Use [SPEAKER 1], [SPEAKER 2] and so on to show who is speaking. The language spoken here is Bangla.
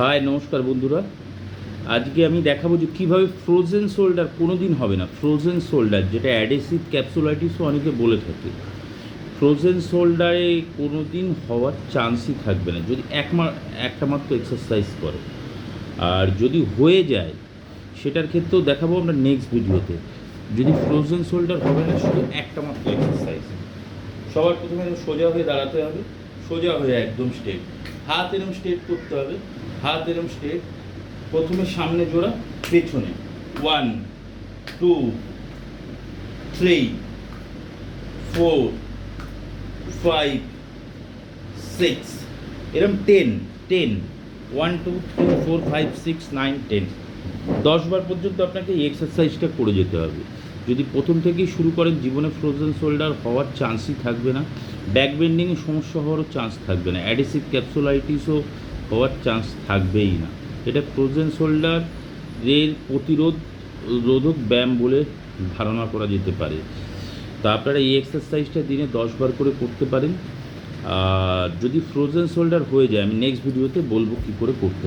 [SPEAKER 1] হাই নমস্কার বন্ধুরা, আজকে আমি দেখাবো যে কীভাবে ফ্রোজেন শোল্ডার কোনো দিন হবে না। ফ্রোজেন শোল্ডার যেটা অ্যাডেসিভ ক্যাপসুলাইটিসও অনেকে বলে থাকে, ফ্রোজেন শোল্ডারে কোনো দিন হওয়ার চান্সই থাকবে না যদি একটা মাত্র এক্সারসাইজ করে। আর যদি হয়ে যায় সেটার ক্ষেত্রেও দেখাবো আমরা নেক্সট ভিডিওতে। যদি ফ্রোজেন শোল্ডার হবে না শুধু একটা মাত্র এক্সারসাইজ। সবার প্রথমে সোজা হয়ে দাঁড়াতে হবে, সোজা হয়ে একদম স্ট্রেট, হাত এরম স্ট্রেট করতে হবে, হাত এরম স্ট্রেট। প্রথমে সামনে জোড়া, পেছনে 1 2 3 4 5 6 এরম 10 1 2 3 4 5 6 9 10 10 বার পর্যন্ত আপনাকে এই এক্সারসাইজটা করে যেতে হবে। যদি প্রথম থেকেই শুরু করেন জীবনে ফ্রোজেন শোল্ডার হওয়ার চান্সই থাকবে না, ব্যাক বেন্ডিংয়ে সমস্যা হওয়ারও চান্স থাকবে না, অ্যাডেসিভ ক্যাপসুলাইটিসও হওয়ার চান্স থাকবেই না। এটা ফ্রোজেন শোল্ডারের রোধক ব্যায়াম বলে ধারণা করা যেতে পারে। তা আপনারা এই এক্সারসাইজটা দিনে 10 বার করে করতে পারেন। আর যদি ফ্রোজেন শোল্ডার হয়ে যায় আমি নেক্সট ভিডিওতে বলবো কী করে করতে।